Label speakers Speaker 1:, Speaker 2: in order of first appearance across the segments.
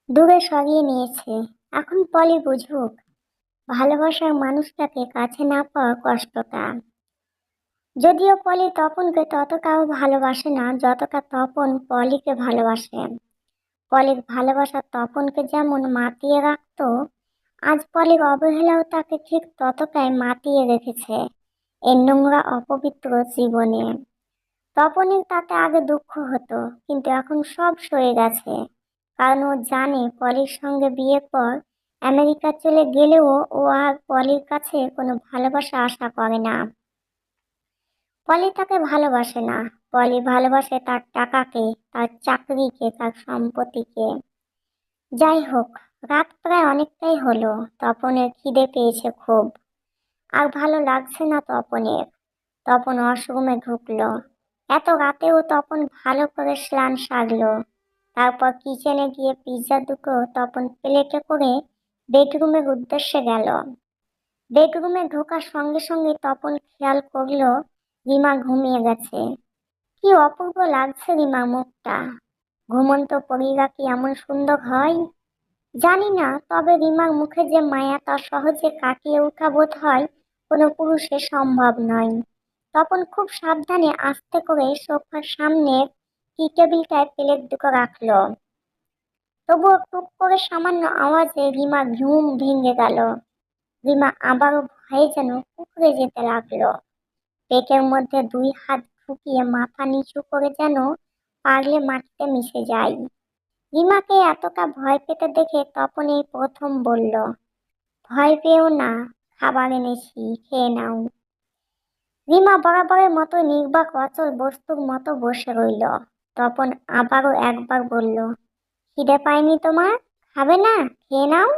Speaker 1: দূরে সরিয়ে নিয়েছে। এখন পলি বুঝুক ভালোবাসার মানুষটাকে কাছে না পাওয়ার কষ্টটা। যদিও পলি তপনকে ততটাও ভালোবাসে না যতটা তপন পলিকে ভালোবাসে। পলির ভালোবাসা তপনকে যেমন মাতিয়ে রাখতো, আজ পলির অবহেলাও তাকে ঠিক ততটাই মাতিয়ে রেখেছে এই নোংরা অপবিত্র জীবনে। তপনের তাতে আগে দুঃখ হতো, কিন্তু এখন সব সয়ে গেছে। কারণ ও জানে পলির সঙ্গে বিয়ের পর আমেরিকা চলে গেলেও ও আর পলির কাছে কোনো ভালোবাসা আশা করে না। পলি তাকে ভালোবাসে না। পলি ভালোবাসে তার টাকাকে, তার চাকরিকে, তার সম্পত্তিকে। যাই হোক, রাত প্রায় অনেকটাই হলো। তপনের খিদে পেয়েছে খুব। আর ভালো লাগছে না তপনের। তপন ওয়াশরুমে ঢুকলো। এত রাতেও তপন ভালো করে স্নান সারলো। তারপর কিচেনে গিয়ে পিৎজা দুটো তপন প্লেটে করে বেডরুমের উদ্দেশ্যে গেল। বেডরুমে ঢোকার সঙ্গে সঙ্গে তপন খেয়াল করলো রিমা ঘুমিয়ে গেছে। কি অপূর্ব লাগছে রিমার মুখটা। ঘুমন্ত পরীরা কি এমন সুন্দর হয়? জানি না, তবে রিমার মুখে যে মায়া তা সহজে কাটিয়ে ওঠা বোধ হয় কোনো পুরুষের সম্ভব নয়। তপন খুব সাবধানে আস্তে করে সোফার সামনে টি টেবিলটায় প্লেট দুটো রাখলো। তবুও টুক করে সামান্য আওয়াজে রিমার ঘুম ভেঙে গেল। রিমা আবারও ভয়ে যেন কুঁকড়ে যেতে লাগলো। পেটের মধ্যে দুই হাত ঢুকিয়ে মাথা নিচু করে যেন পারলে মাটিতে মিশে যায়। রিমাকে এতটা ভয় পেতে দেখে তপন এই প্রথম বলল, ভয় পেও না, খাবার এনেছি, খেয়ে নাও। রিমা বরাবরের মতো নির্বাক অচল বস্তুর মতো বসে রইল। তপন আবারও একবার বলল, খিদে পায়নি তোমার? খাবে না? খেয়ে নাও।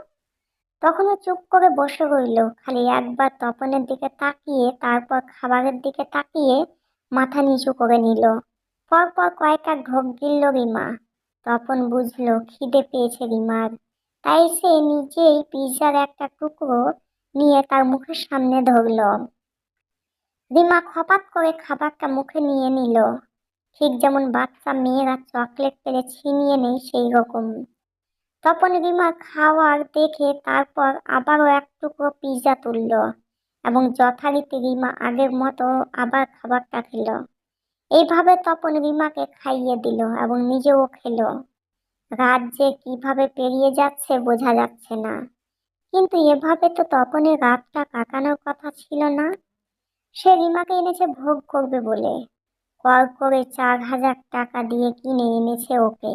Speaker 1: তখনও চুপ করে বসে রইল, খালি একবার তপনের দিকে তাকিয়ে, তারপর খাবারের দিকে তাকিয়ে মাথা নিচু করে নিল। পরপর কয়েকটা ঢোক গিলল রিমা। তপন বুঝলো খিদে পেয়েছে রিমার। তাই সে নিজেই পিৎজার একটা টুকরো নিয়ে তার মুখের সামনে ধরল। রিমা খপাত করে খাবারটা মুখে নিয়ে নিল, ঠিক যেমন বাচ্চা মেয়েরা চকলেট পেলে ছিনিয়ে নেই সেই রকম। তপন রিমার খাওয়ার দেখে তারপর আবারও এক টুকরো পিৎজা তুলল এবং যথারীতি রিমা আগের মতো আবার খাবারটা খেল। এইভাবে তপন রিমাকে খাইয়ে দিল এবং নিজেও খেল। রাত যে কিভাবে পেরিয়ে যাচ্ছে বোঝা যাচ্ছে না। কিন্তু এভাবে তো তপনের রাতটা কাটানোর কথা ছিল না। সে রিমাকে এনেছে ভোগ করবে বলে। কর করে 4,000 টাকা দিয়ে কিনে এনেছে ওকে।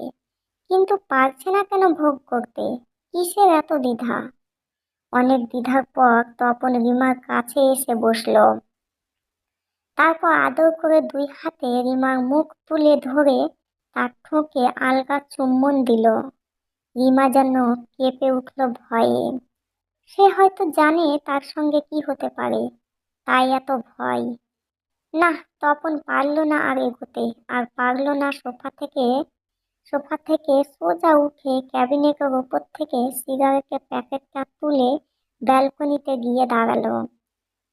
Speaker 1: কিন্তু পারছে না কেন ভোগ করতে? কিসের এত দ্বিধা? অনেক দ্বিধার পর তপন রিমার কাছে এসে বসলো। তারপর আদর করে দুই হাতে রিমার মুখ তুলে ধরে তার ঠোঁটে আলগা চুম্বন দিল। রিমা যেন কেঁপে উঠল ভয়ে। সে হয়তো জানে তার সঙ্গে কি হতে পারে, তাই এত ভয়। না, তপন পারল না আর এগোতে, আর পারল না সোফা থেকে সোজা উঠে ক্যাবিনেটের ওপর থেকে সিগারেটের প্যাকেটটা তুলে ব্যালকনিতে গিয়ে দাঁড়ালো।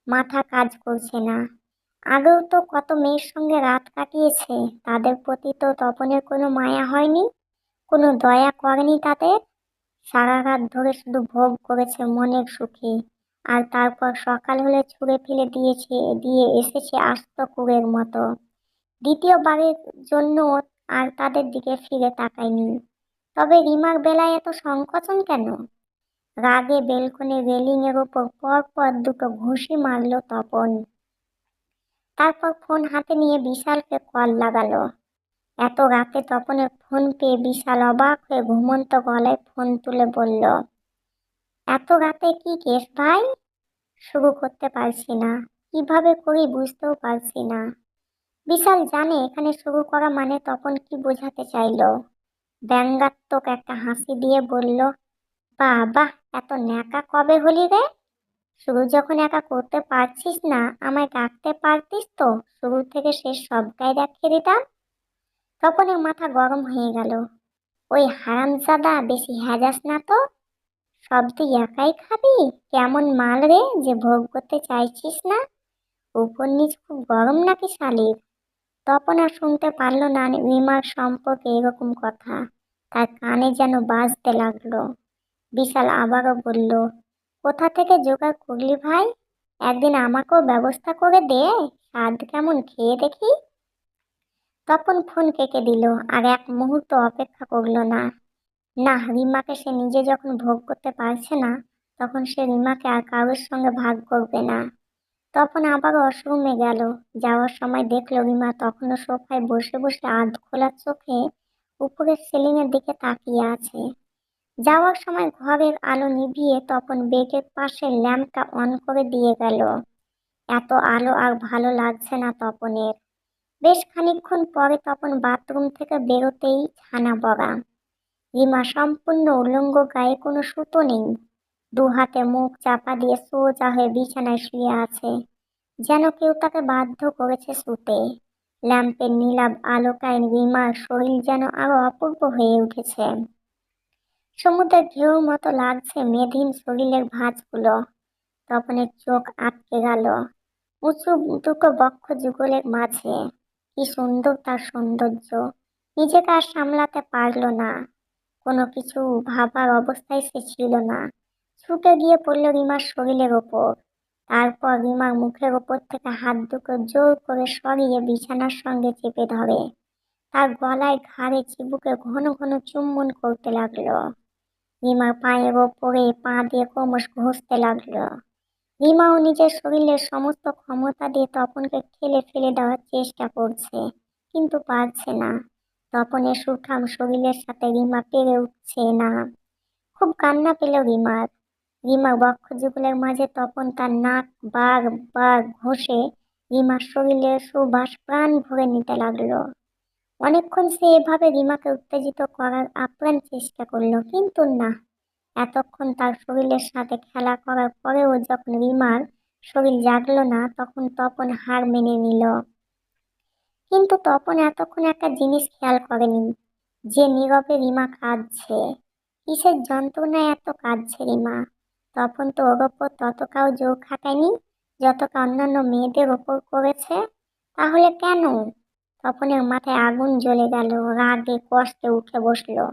Speaker 1: মাথা কাজ করছে না। আগেও তো কত মেয়ের সঙ্গে রাত কাটিয়েছে, তাদের প্রতি তো তপনের কোনো মায়া হয়নি, কোনো দয়া করেনি তাদের। সারা রাত ধরে শুধু ভোগ করেছে মনের সুখে, আর তারপর সকাল হলে ছুঁড়ে ফেলে দিয়ে এসেছে আস্ত কুঁড়ের মতো। দ্বিতীয়বারের জন্য আর তাদের দিকে ফিরে তাকায়নি। তবে রিমার বেলায় এত সংকোচন কেন? রাগে বেলকনি রেলিং এর ওপর পর পর দুটো ঘুষি মারল তপন। তারপর ফোন হাতে নিয়ে বিশালকে কল লাগালো। এত রাতে তপনের ফোন পেয়ে বিশাল অবাক হয়ে ঘুমন্ত গলায় ফোন তুলে বলল, এত রাতে কি কেস ভাই? শুরু করতে পারছি না, কিভাবে করি বুঝতেও পারছি না। বিশাল জানে এখানে শুরু করা মানে তপন কি বোঝাতে চাইলো। ব্যঙ্গাত্মক একটা হাসি দিয়ে বলল, বাবা, এত ন্যাকা কবে হলি রে? শুরু যখন একা করতে পারছিস না, আমায় ডাকতে পারতিস তো, শুরু থেকে শেষ সবটাই দেখিয়ে দিতাম। তপনের মাথা গরম হয়ে গেল। ওই হারামজাদা, বেশি হ্যাজাস না তো। সব তুই একাই খাবি? কেমন মাল রে যে ভোগ করতে চাইছিস না? উপর নিচ খুব গরম নাকি শালির? তপন আর শুনতে পারল না রিমার সম্পর্কে এরকম কথা। তার কানে যেন বাজতে লাগলো। বিশাল আবারও বলল, কোথা থেকে জোগাড় করলি ভাই? একদিন আমাকেও ব্যবস্থা করে দে, স্বাদ কেমন খেয়ে দেখি। তপন ফোন কেটে দিল, আর এক মুহূর্ত অপেক্ষা করলো না। না, রিমাকে সে নিজে যখন ভোগ করতে পারছে না, তখন সে রিমাকে আর কারোর সঙ্গে ভাগ করবে না। তখন আবার ওয়াশরুমে গেল। যাওয়ার সময় দেখলো রিমা তখনও সোফায় বসে বসে আধ খোলা চোখে উপরের সিলিংয়ের দিকে তাকিয়ে আছে। যাওয়ার সময় ঘরের আলো নিভিয়ে তপন বেডের পাশে ল্যাম্পটা অন করে দিয়ে গেল। এত আলো আর ভালো লাগছে না তপনের। বেশ খানিকক্ষণ পরে তপন বাথরুম থেকে বেরোতেই ছানা বড়া। রিমা সম্পূর্ণ উলঙ্গ, গায়ে কোনো সুতো নেই। দু হাতে মুখ চাপা দিয়ে সোজা হয়ে বিছানায় শুয়ে আছে, যেন কেউ তাকে বাধ্য করেছে শুতে। ল্যাম্পের নীলাভ আলোকায় রিমার শরীর যেন আরো অপূর্ব হয়ে উঠেছে। সমুদ্রের ঢেউর মতো লাগছে মেদহীন শরীরের ভাঁজগুলো। তপনের চোখ আটকে গেল উঁচু দুটো বক্ষ যুগলের মাঝে। কি সুন্দর তার সৌন্দর্য! নিজেকে আর সামলাতে পারল না। কোনো কিছু ভাবার অবস্থায় সে ছিল না। ছুটে গিয়ে পড়ল রিমার শরীরের ওপর। তারপর রিমার মুখের ওপর থেকে হাত দুটো জোর করে সরিয়ে বিছানার সঙ্গে চেপে ধরে। তার গলায়, ঘাড়ে, চিবুকে ঘন ঘন চুম্বন করতে লাগলো। রিমার পায়ের ওপরে পা দিয়ে ক্রমশ ঘষতে লাগলো। রিমাও নিজের শরীরের সমস্ত ক্ষমতা দিয়ে তপনকে ঠেলে ফেলে দেওয়ার চেষ্টা করছে, কিন্তু পারছে না। তপনের সুঠাম শরীরের সাথে রিমা পেরে উঠছে না। খুব কান্না পেল রিমার। রিমার বক্ষযুগলের মাঝে তপন তার নাক বার বার ঘষে রিমার শরীরের সুবাস প্রাণ ভরে নিতে লাগলো। অনেকক্ষণ সে এভাবে রিমাকে উত্তেজিত করার আপ্রাণ চেষ্টা করলো, কিন্তু না। এতক্ষণ তার শরীরের সাথে খেলা করার পরেও যখন রিমার শরীর জাগলো না, তখন তপন হার মেনে নিল। কিন্তু তপন এতক্ষণ একটা জিনিস খেয়াল করেনি, যে নীরবে রিমা কাঁদছে। কিসের যন্ত্রণায় এত কাঁদছে রিমা? তপন তো ওর ওপর ততটাও জোর খাটায়নি যতটা অন্যান্য মেয়েদের ওপর করেছে। তাহলে কেন? তপনের মাথায় আগুন জ্বলে গেল, রাগে কষ্টে উঠে বসলো।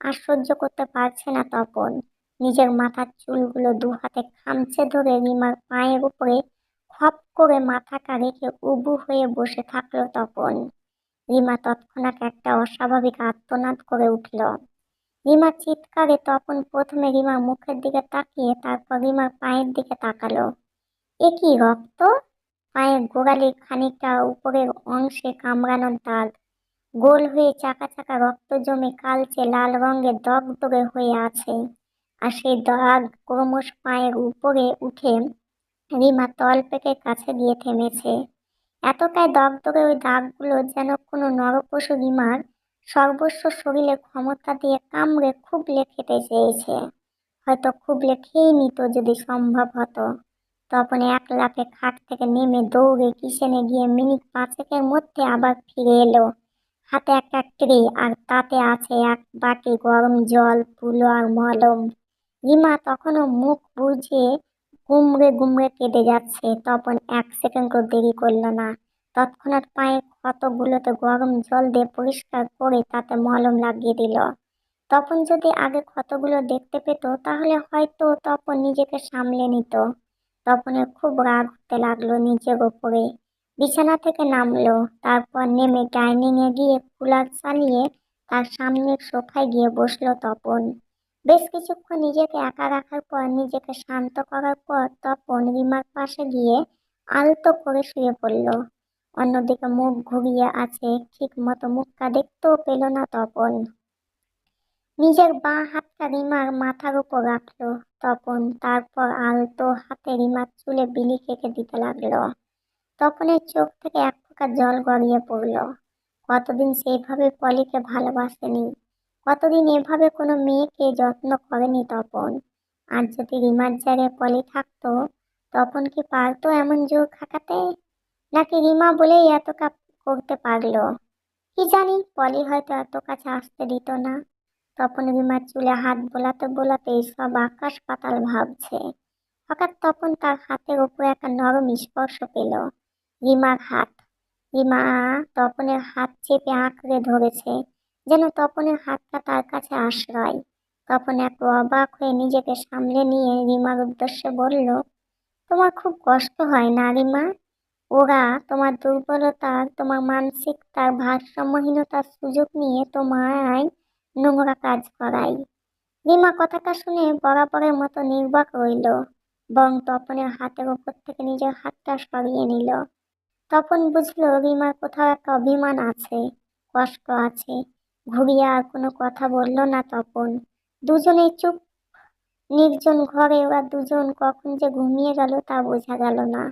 Speaker 1: আর সহ্য করতে পারছে না তপন। নিজের মাথার চুলগুলো দু হাতে খামচে ধরে রিমার পায়ের উপরে খপ করে মাথাটা রেখে উবু হয়ে বসে থাকলো তপন। রিমা তৎক্ষণাৎ একটা অস্বাভাবিক আর্তনাদ করে উঠল। রিমার চিৎকারে তপন প্রথমে রিমার মুখের দিকে তাকিয়ে তারপর রিমার পায়ের দিকে তাকালো। এ কি রক্ত! পায়ের গোড়ালির খানিকটা উপরের অংশে কামড়ানোর দাগ। গোল হয়ে চাকা চাকা রক্ত জমে কালচে লাল রঙের দগদগে হয়ে আছে। আর সেই দাগ ক্রমশ পায়ের উপরে উঠে রিমা তলপেটের কাছে গিয়ে থেমেছে। এতটাই দগদগে ওই দাগগুলো যেন কোনো নরপশু রিমার সর্বস্ব শরীরে ক্ষমতা দিয়ে কামড়ে খুবলে খেতে চেয়েছে। হয়তো খুবলে খেয়ে নিত যদি সম্ভব হতো। তখন এক লাফে খাট থেকে নেমে দৌড়ে কিচেনে গিয়ে মিনিট পাঁচেকের মধ্যে আবার ফিরে এলো। হাতে একটা ট্রে, আর তাতে আছে এক বাটি গরম জল, তুলো আর মলম। রিমা তখনও মুখ বুজে গুমড়ে গুমড়ে কেঁদে যাচ্ছে। তখন এক সেকেন্ডও দেরি করল না। তৎক্ষণাৎ পায়ের ক্ষতগুলোতে গরম জল দিয়ে পরিষ্কার করে তাতে মলম লাগিয়ে দিল। তপন যদি আগে ক্ষতগুলো দেখতে পেত, তাহলে হয়তো তপন নিজেকে সামলে নিত। তপনের খুব রাগ হতে লাগলো নিজের ওপরে। বিছানা থেকে নামলো, তারপর নেমে ডাইনিং এ গিয়ে কুলার চালিয়ে তার সামনের সোফায় গিয়ে বসলো তপন। বেশ কিছুক্ষণ নিজেকে একা রাখার পর, নিজেকে শান্ত করার পর তপন রিমার পাশে গিয়ে আলতো করে শুয়ে পড়ল। অন্যদিকে মুখ ঘুরিয়ে আছে, ঠিক মতো মুখটা দেখতেও পেল না তপন। নিজের বাঁ হাতটা রিমার মাথার উপর রাখলো তপন, তারপর আলতো হাতে রিমার চুলে বিলি কেটে দিতে লাগলো। তপনের চোখ থেকে এক ফোঁটা জল গড়িয়ে পড়ল। কতদিন সেইভাবে পলিকে ভালোবাসেনি, কতদিন এভাবে কোনো মেয়েকে যত্ন করেনি তপন। আর যদি রিমার জায়গায় পলি থাকতো, তপন কি পারতো এমন জোর খাটাতে? নাকি রিমা বলেই এত কাপ করতে পারলো? কি জানি, পলি হয়তো এত কাছে আসতে দিত না। তপন রিমার চুলে হাত বোলাতে বোলাতে সব আকাশ পাতাল ভাবছে। হঠাৎ তপন তার হাতের উপরে একটা নরম স্পর্শ পেল। রিমার হাত। রিমা তপনের হাত চেপে আঁকড়ে ধরেছে। যেন তপনের হাতটা তার কাছে আশ্রয়। তপন একটু অবাক হয়ে নিজেকে সামলে নিয়ে রিমার উদ্দেশ্যে বলল, তোমার খুব কষ্ট হয় না রিমা? ওরা তোমার দুর্বলতার, তোমার মানসিকতার ভারসাম্যহীনতার সুযোগ নিয়ে তোমায় নোংরা কাজ করায়। রিমা কথাটা শুনে বরাবরের মতো নির্বাক রইল, বরং তপনের হাতের ওপর থেকে নিজের হাতটা সরিয়ে নিল। তপন বুঝলো রিমার কোথাও একটা অভিমান আছে, কষ্ট আছে। ঘুরিয়ে আর কোনো কথা বলল না তপন। দুজনেই চুপ। নির্জন ঘরে ওরা দুজন কখন যে ঘুমিয়ে গেল তা বোঝা গেল না।